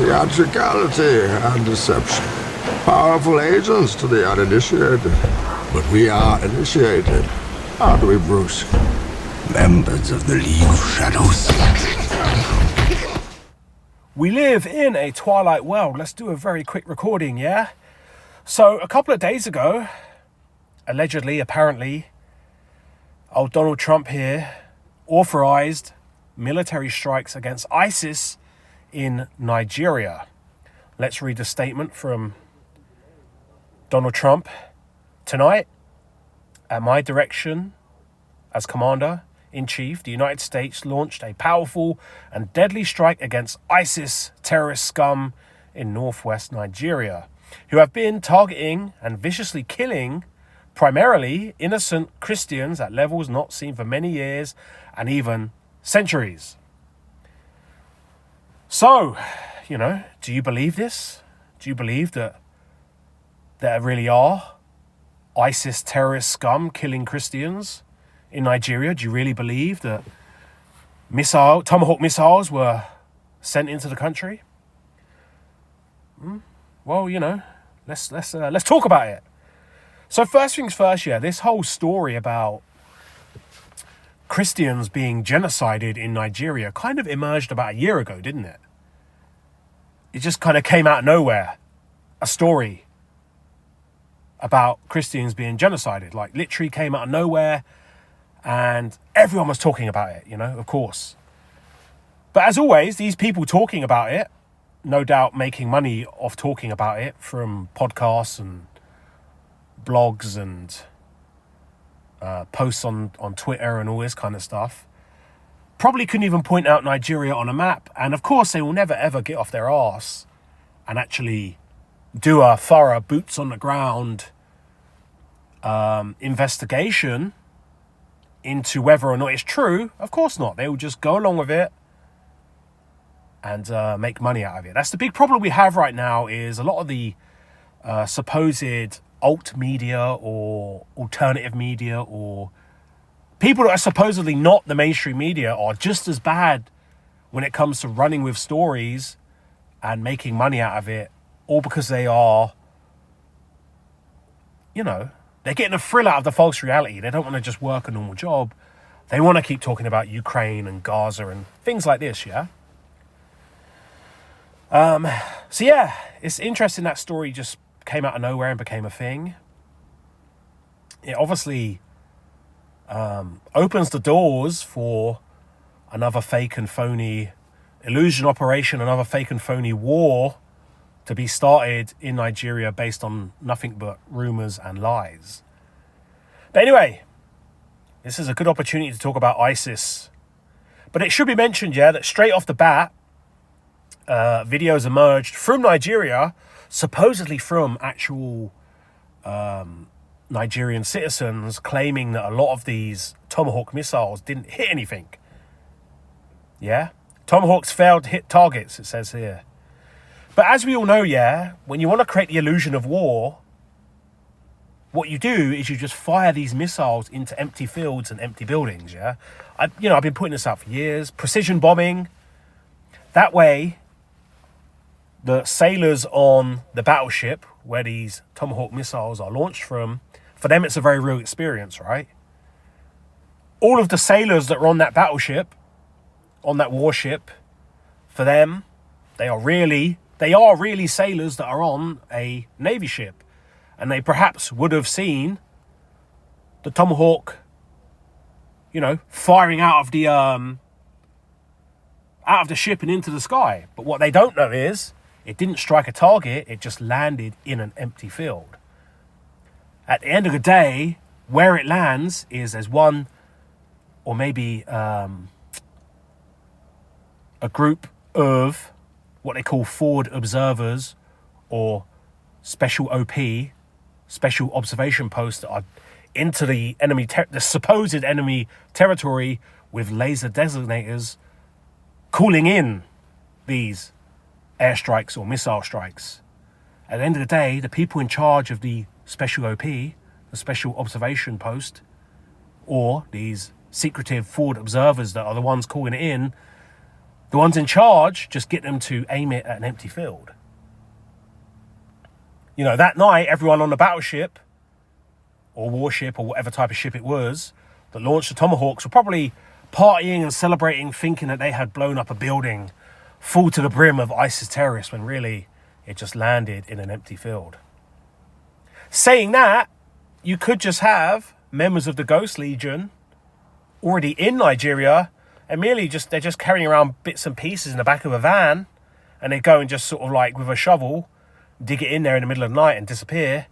theatricality and deception. Powerful agents to the uninitiated. But we are initiated, aren't we, Bruce? Members of the League of Shadows. We live in a twilight world. Let's do a very quick recording, yeah? So, a couple of days ago, allegedly, apparently, old Donald Trump here authorized military strikes against ISIS in Nigeria. Let's read the statement from Donald Trump. Tonight, at my direction as Commander-in-Chief, the United States launched a powerful and deadly strike against ISIS terrorist scum in northwest Nigeria, who have been targeting and viciously killing primarily innocent Christians at levels not seen for many years and even centuries. So, do you believe this? Do you believe that there really are ISIS terrorist scum killing Christians in Nigeria? Do you really believe that Tomahawk missiles were sent into the country? Well, let's talk about it. So first things first, this whole story about Christians being genocided in Nigeria kind of emerged about a year ago, didn't it? It just kind of came out of nowhere. A story about Christians being genocided, like literally came out of nowhere, and everyone was talking about it, of course. But as always, these people talking about it, no doubt making money off talking about it from podcasts and blogs and posts on Twitter and all this kind of stuff, probably couldn't even point out Nigeria on a map. And of course, they will never, ever get off their arse and actually do a thorough boots on the ground investigation into whether or not it's true. Of course not. They will just go along with it and make money out of it. That's the big problem we have right now, is a lot of the supposed alt media or alternative media or people that are supposedly not the mainstream media are just as bad when it comes to running with stories and making money out of it, all because they are, they're getting a thrill out of the false reality. They don't want to just work a normal job. They want to keep talking about Ukraine and Gaza and things like this, yeah? It's interesting that story just came out of nowhere and became a thing. It obviously opens the doors for another fake and phony illusion operation, another fake and phony war to be started in Nigeria based on nothing but rumors and lies. But anyway, this is a good opportunity to talk about ISIS. But it should be mentioned, that straight off the bat, videos emerged from Nigeria, supposedly from actual Nigerian citizens, claiming that a lot of these Tomahawk missiles didn't hit anything. Yeah? Tomahawks failed to hit targets, it says here. But as we all know, when you want to create the illusion of war, what you do is you just fire these missiles into empty fields and empty buildings, I've been putting this out for years. Precision bombing. That way, the sailors on the battleship where these Tomahawk missiles are launched from, for them it's a very real experience, right? All of the sailors that are on that battleship, on that warship, for them, they are really sailors that are on a Navy ship. And they perhaps would have seen the Tomahawk, firing out of the ship and into the sky. But what they don't know is it didn't strike a target, it just landed in an empty field. At the end of the day, where it lands is as one or maybe a group of what they call forward observers or special OP, special observation posts that are into the enemy, the supposed enemy territory with laser designators calling in these airstrikes or missile strikes. At the end of the day, the people in charge of the special OP, the special observation post, or these secretive forward observers that are the ones calling it in, The ones in charge just get them to aim it at an empty field. You know, that night, everyone on the battleship or warship or whatever type of ship it was that launched the Tomahawks were probably partying and celebrating, thinking that they had blown up a building full to the brim of ISIS terrorists, when really it just landed in an empty field. Saying that, you could just have members of the Ghost Legion already in Nigeria, and merely they're just carrying around bits and pieces in the back of a van, and they go and just sort of like with a shovel dig it in there in the middle of the night and disappear,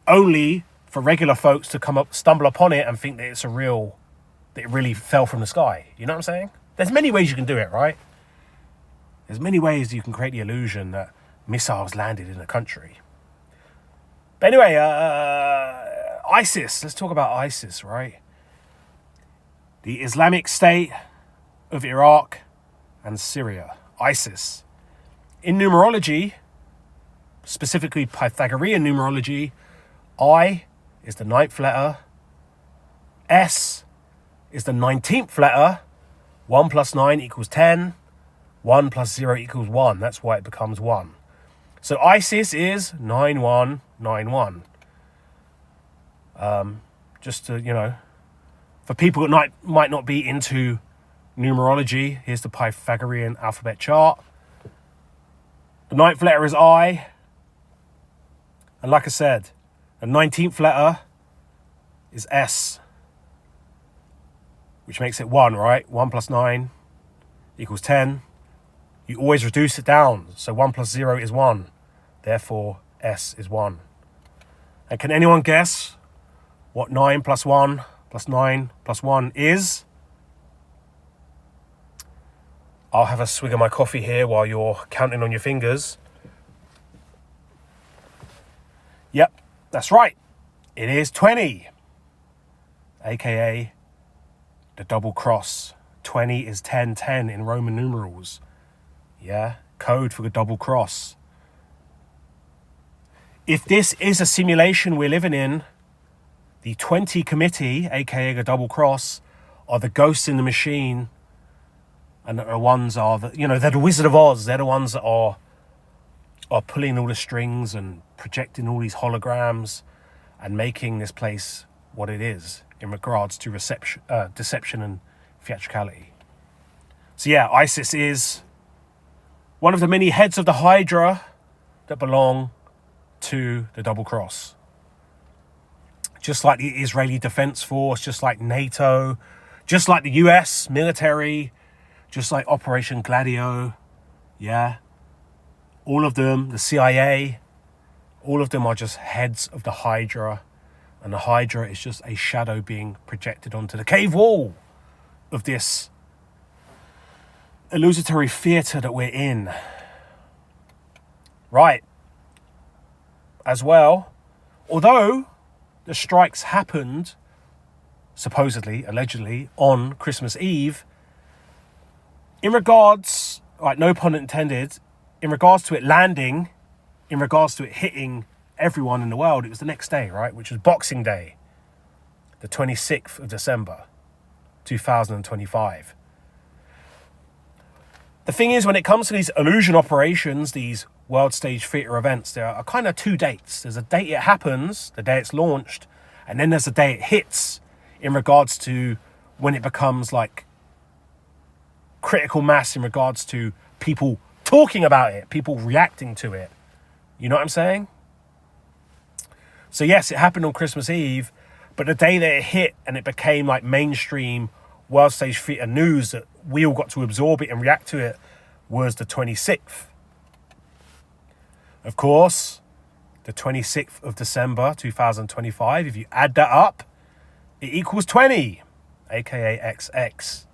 only for regular folks to come up, stumble upon it and think that it's that it really fell from the sky. You know what I'm saying? There's many ways you can do it, right? There's many ways you can create the illusion that missiles landed in a country. But anyway, ISIS. Let's talk about ISIS, right? The Islamic State of Iraq and Syria. ISIS. In numerology, specifically Pythagorean numerology, I is the 9th letter. S is the 19th letter. 1 plus 9 equals 10. 1 plus 0 equals 1. That's why it becomes 1. So ISIS is 9191. Just to, you know, for people that might not be into numerology, here's the Pythagorean alphabet chart. The 9th letter is I. And like I said, the 19th letter is S, which makes it 1, right? 1 plus 9 equals 10. You always reduce it down. So 1 plus 0 is 1. Therefore, S is 1. And can anyone guess what 9 plus 1 plus 9 plus 1 is? I'll have a swig of my coffee here while you're counting on your fingers. Yep, that's right. It is 20. AKA the double cross. 20 is 1010 in Roman numerals. Yeah, code for the double cross. If this is a simulation we're living in, the 20 committee, aka the double cross, are the ghosts in the machine, and the ones are they're the Wizard of Oz. They're the ones that are pulling all the strings and projecting all these holograms and making this place what it is in regards to deception and theatricality. So yeah, ISIS is one of the many heads of the Hydra that belong to the double cross. Just like the Israeli Defense Force, just like NATO, just like the US military, just like Operation Gladio, yeah. All of them, the CIA, all of them are just heads of the Hydra. And the Hydra is just a shadow being projected onto the cave wall of this illusory theatre that we're in. Right. As well, although the strikes happened, supposedly, allegedly, on Christmas Eve, in regards, right, no pun intended, in regards to it landing, in regards to it hitting everyone in the world, it was the next day, right, which was Boxing Day, the 26th of December, 2025. The thing is, when it comes to these illusion operations, these world stage theatre events, there are kind of two dates. There's a date it happens, the day it's launched, and then there's a day it hits in regards to when it becomes like critical mass in regards to people talking about it, people reacting to it. You know what I'm saying? So yes, it happened on Christmas Eve, but the day that it hit and it became like mainstream world stage theatre news that we all got to absorb it and react to it was the 26th. Of course, the 26th of December 2025, if you add that up, it equals 20, aka XX.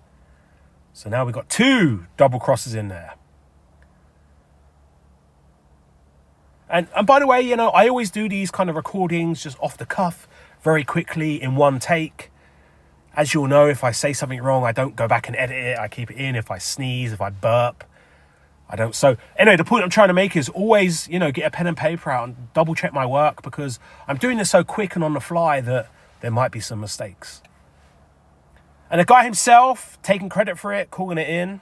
So now we've got 2 double crosses in there. And by the way, you know, I always do these kind of recordings just off the cuff, very quickly in one take. As you'll know, if I say something wrong, I don't go back and edit it. I keep it in. If I sneeze, if I burp, I don't. So anyway, the point I'm trying to make is always, you know, get a pen and paper out and double check my work, because I'm doing this so quick and on the fly that there might be some mistakes. And the guy himself taking credit for it, calling it in.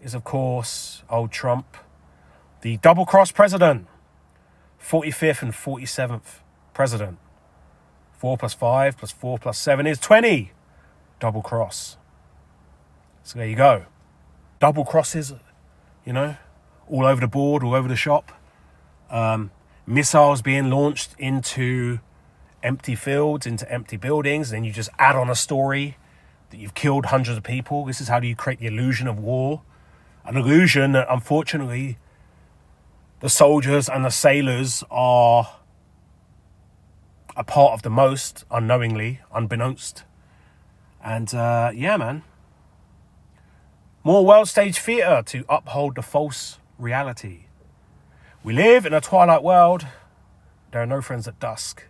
is, of course, old Trump, the double-cross president, 45th and 47th president. 4 plus 5 plus 4 plus 7 is 20. Double cross. So there you go. Double crosses, you know, all over the board, all over the shop. Missiles being launched into empty fields, into empty buildings. And then you just add on a story that you've killed hundreds of people. This is how you create the illusion of war. An illusion that, unfortunately, the soldiers and the sailors are a part of the most, unknowingly, unbeknownst. And yeah, man. More world stage theatre to uphold the false reality. We live in a twilight world. There are no friends at dusk.